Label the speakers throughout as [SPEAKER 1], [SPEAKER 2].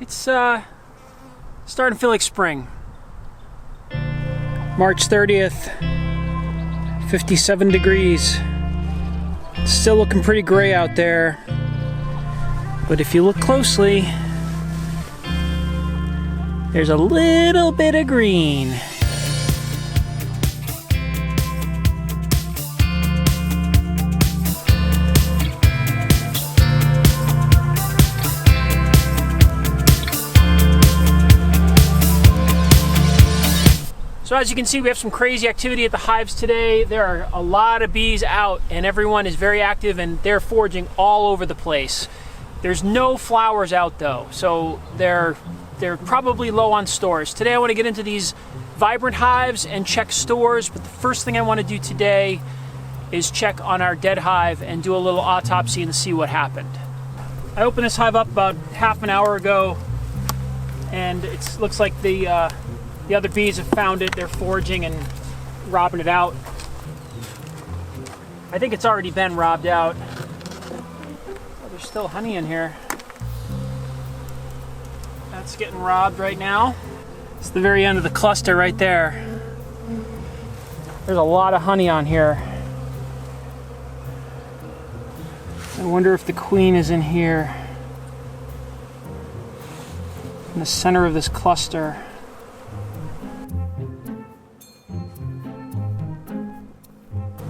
[SPEAKER 1] It's starting to feel like spring. March 30th, 57 degrees. It's still looking pretty gray out there, but if you look closely, there's a little bit of green. So as you can see, we have some crazy activity at the hives today. There are a lot of bees out and everyone is very active and they're foraging all over the place. There's no flowers out though, so they're probably low on stores. Today I want to get into these vibrant hives and check stores, but the first thing I want to do today is check on our dead hive and do a little autopsy and see what happened. I opened this hive up about half an hour ago and it looks like the other bees have found it. They're foraging and robbing it out. I think it's already been robbed out. Oh, there's still honey in here. That's getting robbed right now. It's the very end of the cluster right there. There's a lot of honey on here. I wonder if the queen is in here, in the center of this cluster.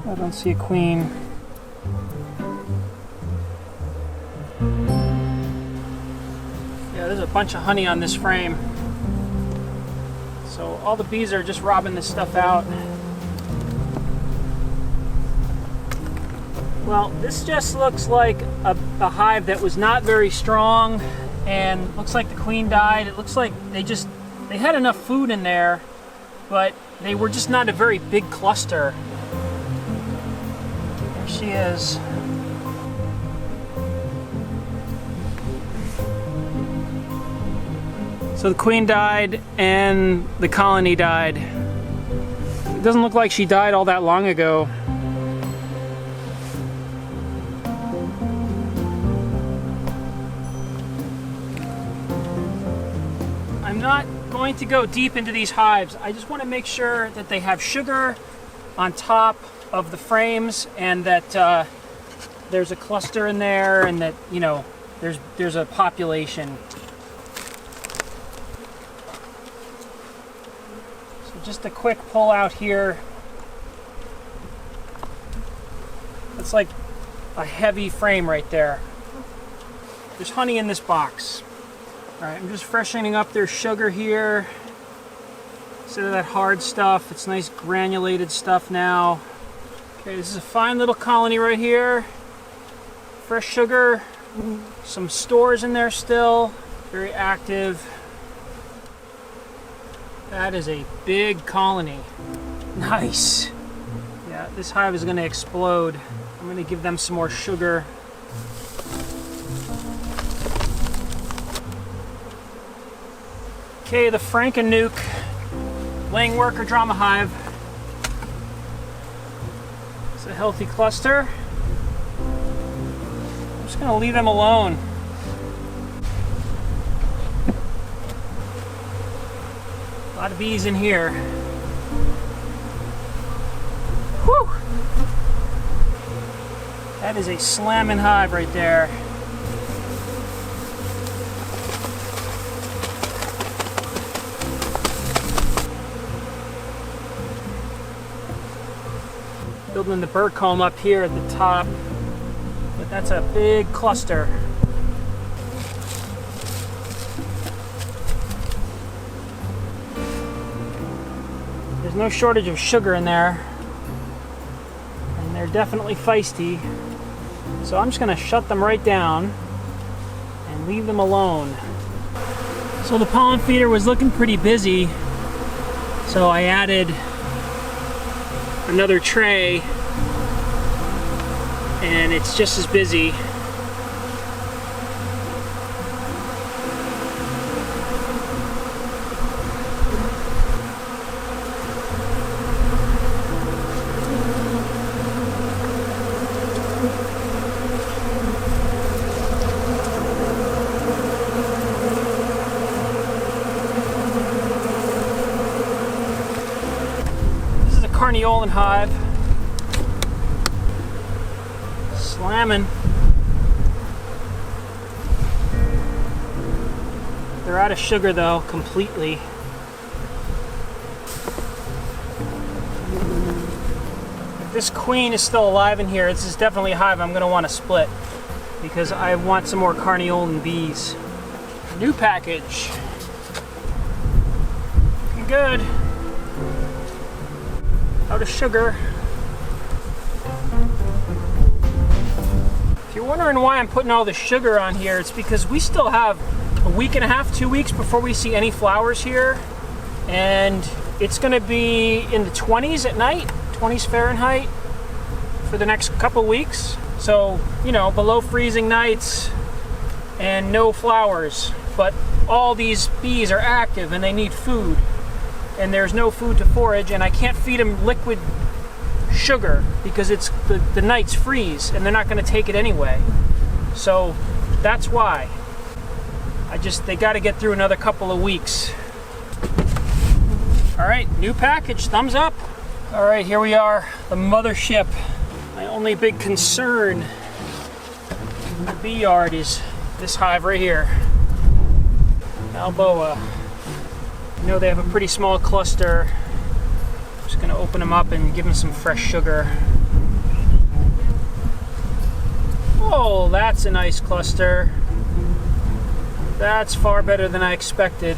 [SPEAKER 1] I don't see a queen. Yeah, there's a bunch of honey on this frame. So all the bees are just robbing this stuff out. Well, this just looks like a hive that was not very strong and looks like the queen died. It looks like they had enough food in there, but they were just not a very big cluster. She is. So the queen died and the colony died. It doesn't look like she died all that long ago. I'm not going to go deep into these hives. I just want to make sure that they have sugar on top of the frames and that there's a cluster in there and that, you know, there's a population. So just a quick pull out here. It's like a heavy frame right there. There's honey in this box. All right, I'm just freshening up their sugar here. Instead of that hard stuff, it's nice granulated stuff now. Okay, this is a fine little colony right here. Fresh sugar, some stores in there still, very active. That is a big colony. Nice. Yeah, this hive is going to explode. I'm going to give them some more sugar. Okay, the Franken-Nuke laying worker drama hive. It's a healthy cluster. I'm just going to leave them alone. A lot of bees in here. Whew! That is a slamming hive right there. Building the bird comb up here at the top, but that's a big cluster. There's no shortage of sugar in there, and they're definitely feisty, so I'm just going to shut them right down and leave them alone. So the pollen feeder was looking pretty busy, so I added another tray and it's just as busy. CARNIOLAN hive. Slamming. They're out of sugar though, completely. If this queen is still alive in here, this is definitely a hive I'm going to want to split because I want some more CARNIOLAN bees. New package. Looking good. Out of sugar. If you're wondering why I'm putting all the sugar on here, it's because we still have a week and a half, 2 weeks before we see any flowers here. And it's going to be in the 20s at night, 20s Fahrenheit for the next couple weeks. So, you know, below freezing nights and no flowers. But all these bees are active and they need food. And there's no food to forage, and I can't feed them liquid sugar because it's the nights freeze and they're not going to take it anyway. So that's why. They got to get through another couple of weeks. All right, new package, thumbs up. All right, here we are, the mothership. My only big concern in the bee yard is this hive right here, BALBOA. You know they have a pretty small cluster. Just gonna open them up and give them some fresh sugar. Oh, that's a nice cluster. That's far better than I expected.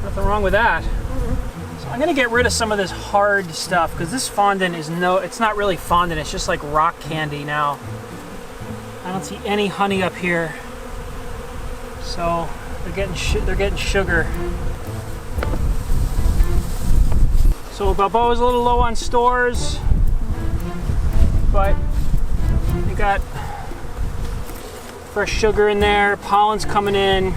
[SPEAKER 1] Nothing wrong with that. So I'm gonna get rid of some of this hard stuff because this fondant is it's not really fondant, it's just like rock candy now. I don't see any honey up here. So they're getting sugar. So BALBOA is a little low on stores, but they got fresh sugar in there, pollen's coming in.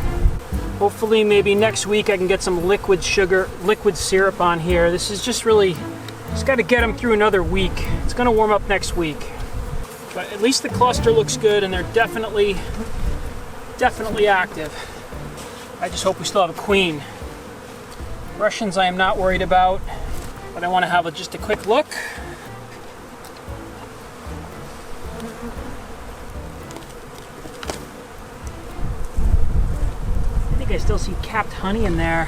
[SPEAKER 1] Hopefully maybe next week I can get some liquid syrup on here. This is just got to get them through another week. It's gonna warm up next week. But at least the cluster looks good and they're definitely active. I just hope we still have a queen. Russians I am not worried about, but I want to have just a quick look. I think I still see capped honey in there.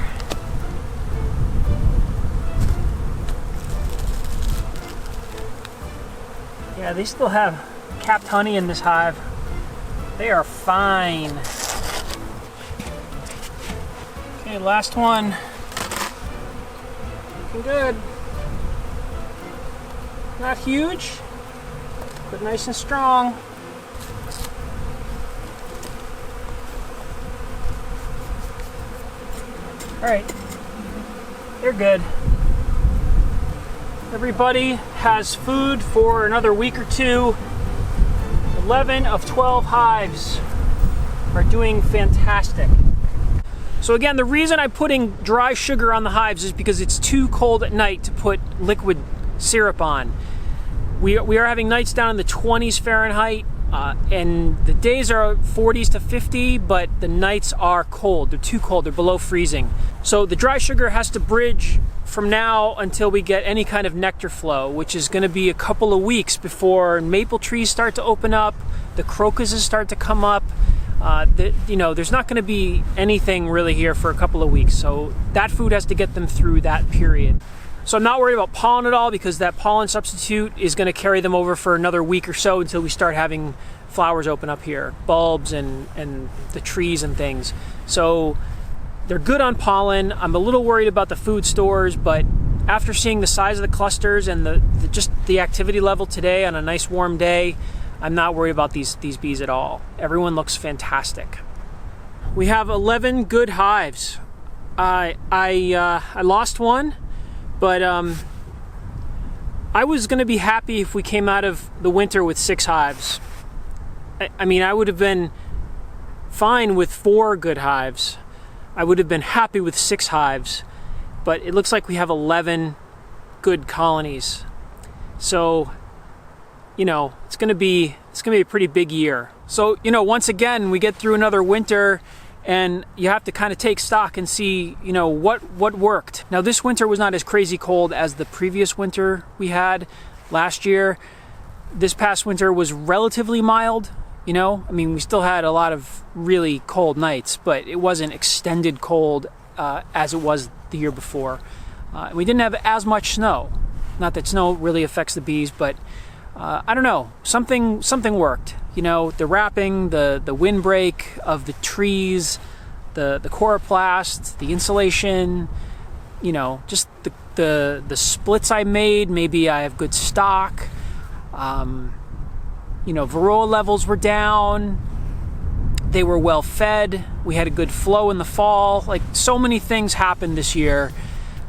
[SPEAKER 1] Yeah, they still have capped honey in this hive. They are fine. Okay, last one. Looking good. Not huge, but nice and strong. All right, they're good. Everybody has food for another week or two. 11 of 12 hives are doing fantastic. So again, the reason I'm putting dry sugar on the hives is because it's too cold at night to put liquid syrup on. We are having nights down in the 20s Fahrenheit, and the days are 40s to 50, but the nights are cold. They're too cold, they're below freezing. So the dry sugar has to bridge from now until we get any kind of nectar flow, which is going to be a couple of weeks before maple trees start to open up, the crocuses start to come up. There's not going to be anything really here for a couple of weeks, so that food has to get them through that period. So I'm not worried about pollen at all because that pollen substitute is going to carry them over for another week or so until we start having flowers open up here, bulbs and the trees and things. So they're good on pollen. I'm a little worried about the food stores, but after seeing the size of the clusters and just the activity level today on a nice warm day, I'm not worried about these bees at all. Everyone looks fantastic. We have 11 good hives. I lost one, but I was going to be happy if we came out of the winter with 6 hives. I mean, I would have been fine with 4 good hives. I would have been happy with 6 hives, but it looks like we have 11 good colonies. So, it's going to be a pretty big year. So, once again, we get through another winter and you have to kind of take stock and see, you know, what worked. Now this winter was not as crazy cold as the previous winter we had last year. This past winter was relatively mild, you know. I mean, we still had a lot of really cold nights, but it wasn't extended cold as it was the year before. We didn't have as much snow. Not that snow really affects the bees, but I don't know, something worked. You know, the wrapping, the windbreak of the trees, the coroplast, the insulation, you know, just the splits I made. Maybe I have good stock. You know, varroa levels were down. They were well fed. We had a good flow in the fall. Like, so many things happened this year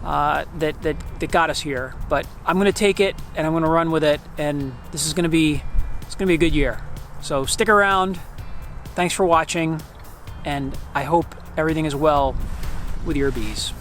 [SPEAKER 1] that got us here. But I'm going to take it and I'm going to run with it. And this is going to be a good year. So stick around. Thanks for watching. And I hope everything is well with your bees.